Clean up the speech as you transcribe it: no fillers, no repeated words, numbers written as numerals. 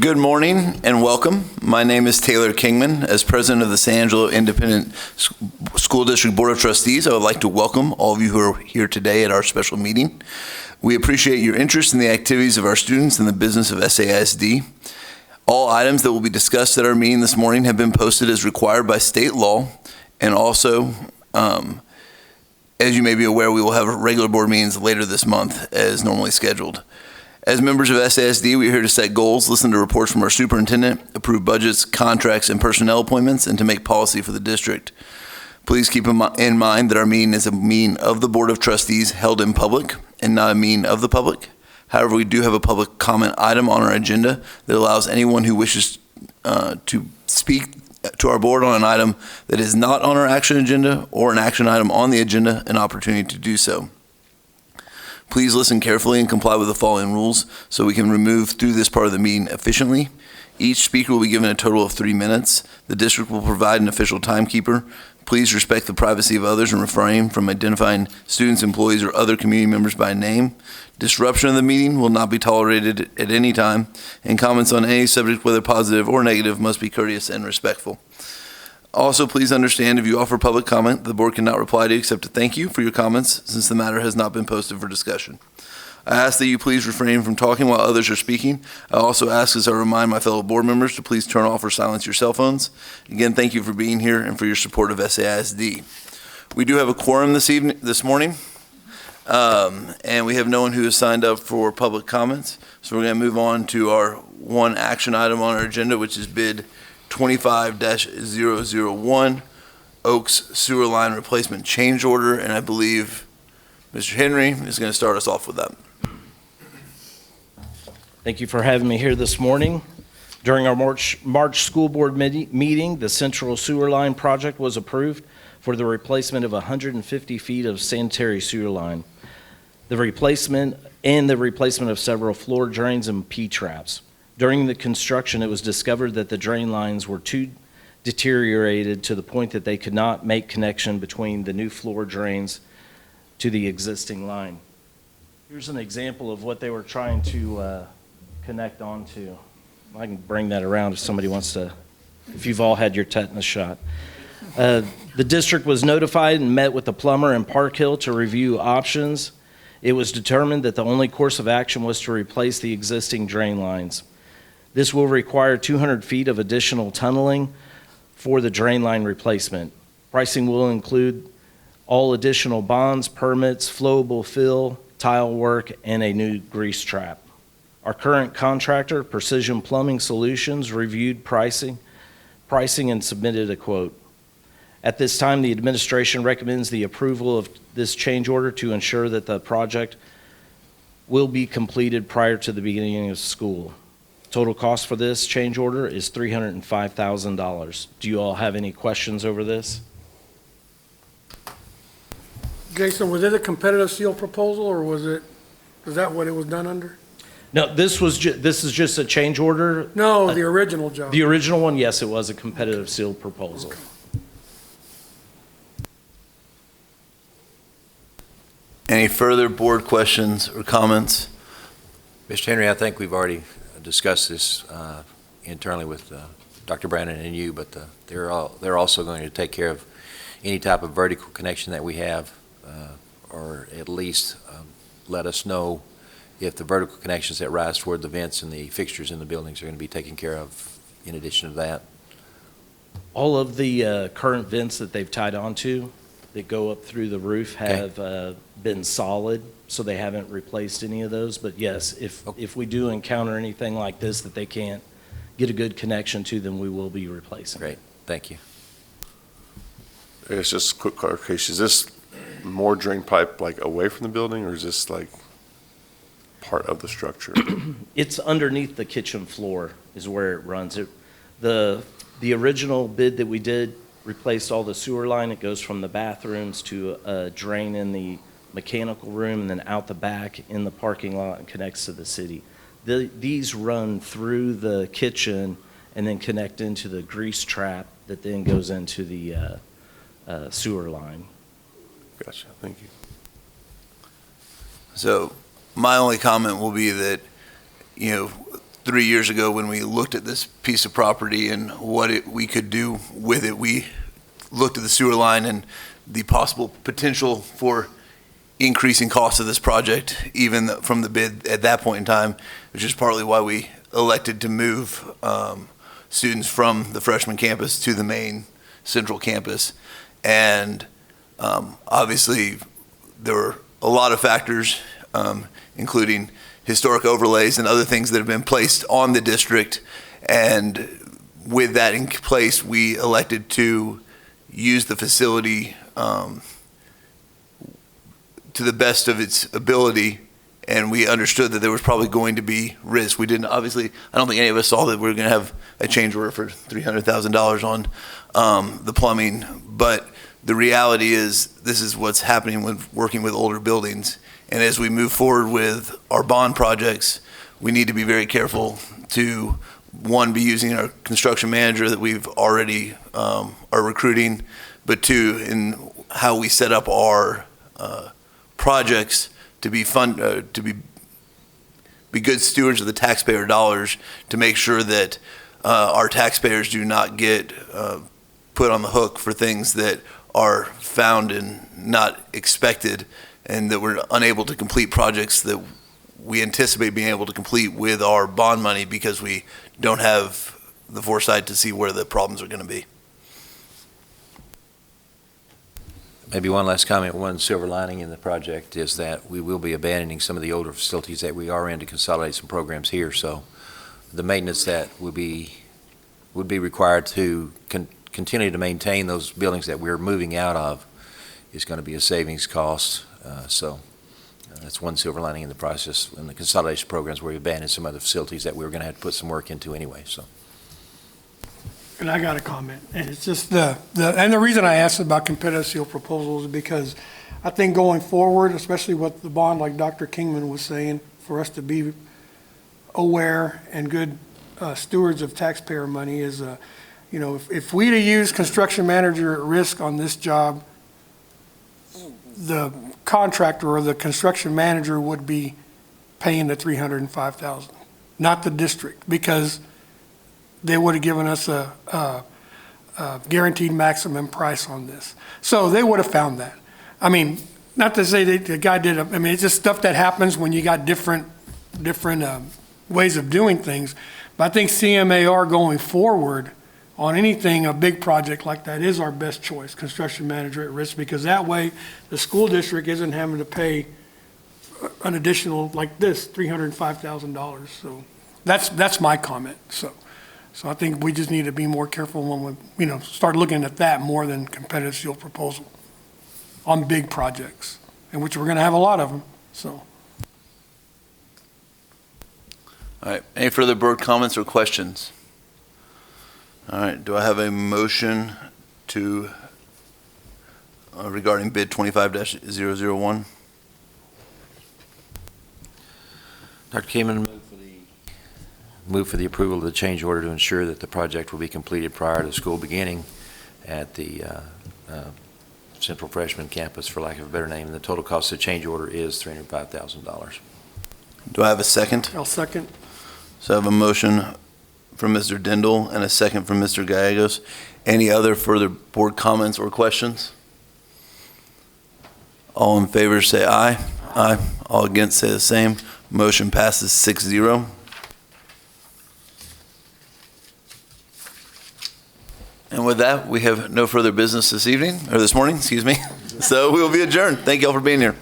Good morning and welcome. My name is Taylor Kingman. As president of the San Angelo Independent School District Board of Trustees, I would like to welcome all of you who are here today at our special meeting. We appreciate your interest in the activities of our students and the business of SAISD. All items that will be discussed at our meeting this morning have been posted as required by state law, and also, as you may be aware, we will have regular board meetings later this month as normally scheduled. As members of SAISD, we are here to set goals, listen to reports from our superintendent, approve budgets, contracts, and personnel appointments, and to make policy for the district. Please keep in mind that our meeting is a meeting of the Board of Trustees held in public and not a meeting of the public. However, we do have a public comment item on our agenda that allows anyone who wishes to speak to our board on an item that is not on our action agenda or an action item on the agenda an opportunity to do so. Please listen carefully and comply with the following rules so we can move through this part of the meeting efficiently. Each speaker will be given a total of 3 minutes. The district will provide an official timekeeper. Please respect the privacy of others and refrain from identifying students, employees, or other community members by name. Disruption of the meeting will not be tolerated at any time, and comments on any subject, whether positive or negative, must be courteous and respectful. Also, please understand if you offer public comment, the board cannot reply to you except to thank you for your comments since the matter has not been posted for discussion. I ask that you please refrain from talking while others are speaking. I also ask, as I remind my fellow board members, to please turn off or silence your cell phones. Again, thank you for being here and for your support of SAISD. We do have a quorum this morning, and we have no one who has signed up for public comments. So we're going to move on to our one action item on our agenda, which is bid 25-001 Oaks Sewer Line Replacement Change Order, and I believe Mr. Henry is going to start us off with that. Thank you for having me here this morning. During our March school board meeting, the Central Sewer Line project was approved for the replacement of 150 feet of sanitary sewer line, the replacement of several floor drains and P-traps. During the construction, it was discovered that the drain lines were too deteriorated to the point that they could not make connection between the new floor drains to the existing line. Here's an example of what they were trying to connect onto. I can bring that around if somebody wants to, if you've all had your tetanus shot. The district was notified and met with the plumber in Park Hill to review options. It was determined that the only course of action was to replace the existing drain lines. This will require 200 feet of additional tunneling for the drain line replacement. Pricing will include all additional bonds, permits, flowable fill, tile work, and a new grease trap. Our current contractor, Precision Plumbing Solutions, reviewed pricing and submitted a quote. At this time, the administration recommends the approval of this change order to ensure that the project will be completed prior to the beginning of school. Total cost for this change order is $305,000. Do you all have any questions over this? Jason, was it a competitive seal proposal, or is that what it was done under? No, this is just a change order. No, the original job. The original one, yes, it was a competitive seal proposal. Okay. Any further board questions or comments? Mr. Henry, I think we've already discussed this internally with Dr. Brandon and you, but they're also going to take care of any type of vertical connection that we have, or at least let us know if the vertical connections that rise toward the vents and the fixtures in the buildings are going to be taken care of in addition to that. All of the current vents that they've tied onto that go up through the roof have been solid, so they haven't replaced any of those. But yes, if we do encounter anything like this that they can't get a good connection to, then we will be replacing. Great, thank you. It's just a quick clarification. Is this more drain pipe like away from the building, or is this like part of the structure? It's underneath the kitchen floor is where it runs. The original bid that we did replaced all the sewer line. It goes from the bathrooms to a drain in the mechanical room and then out the back in the parking lot and connects to the city. These run through the kitchen and then connect into the grease trap that then goes into the sewer line. Gotcha, thank you. So my only comment will be that, you know, 3 years ago when we looked at this piece of property and what we could do with it. We looked at the sewer line and the possible potential for increasing costs of this project, even from the bid at that point in time, which is partly why we elected to move students from the freshman campus to the main central campus. And obviously, there were a lot of factors, including historic overlays and other things that have been placed on the district. And with that in place, we elected to use the facility to the best of its ability, and we understood that there was probably going to be risk. We didn't, obviously, I don't think any of us saw that we were going to have a change order for $300,000 on the plumbing, but the reality is this is what's happening with working with older buildings. And as we move forward with our bond projects, we need to be very careful to, one, be using our construction manager that we've already are recruiting, but two, in how we set up our projects to be be good stewards of the taxpayer dollars, to make sure that our taxpayers do not get put on the hook for things that are found and not expected, and that we're unable to complete projects that we anticipate being able to complete with our bond money because we don't have the foresight to see where the problems are going to be. Maybe one last comment. One silver lining in the project is that we will be abandoning some of the older facilities that we are in to consolidate some programs here. So the maintenance that would be required to continue to maintain those buildings that we're moving out of is going to be a savings cost. So that's one silver lining in the process in the consolidation programs, where we abandoned some other facilities that we were going to have to put some work into anyway. So. And I got a comment, and it's just the reason I asked about competitive seal proposals is because I think going forward, especially with the bond, like Dr. Kingman was saying, for us to be aware and good stewards of taxpayer money is, if we'd have used construction manager at risk on this job, the contractor or the construction manager would be paying the $305,000, not the district, because they would have given us a guaranteed maximum price on this. So they would have found that. I mean, not to say that the guy did, it's just stuff that happens when you got different ways of doing things. But I think CMAR going forward on anything, a big project like that, is our best choice, construction manager at risk, because that way the school district isn't having to pay an additional, like this, $305,000. So that's my comment. So I think we just need to be more careful when we, start looking at that more than competitive seal proposal on big projects, in which we're going to have a lot of them. So. All right, any further board comments or questions? All right, do I have a motion to, regarding bid 25-001? Dr. Kingman, move for the approval of the change order to ensure that the project will be completed prior to school beginning at the Central Freshman Campus, for lack of a better name. And the total cost of the change order is $305,000. Do I have a second? I'll second. So I have a motion from Mr. Dindal and a second from Mr. Gallegos. Any other further board comments or questions? All in favor say aye. Aye. All against say the same. Motion passes 6-0. And with that, we have no further business this morning, excuse me. So we will be adjourned. Thank you all for being here.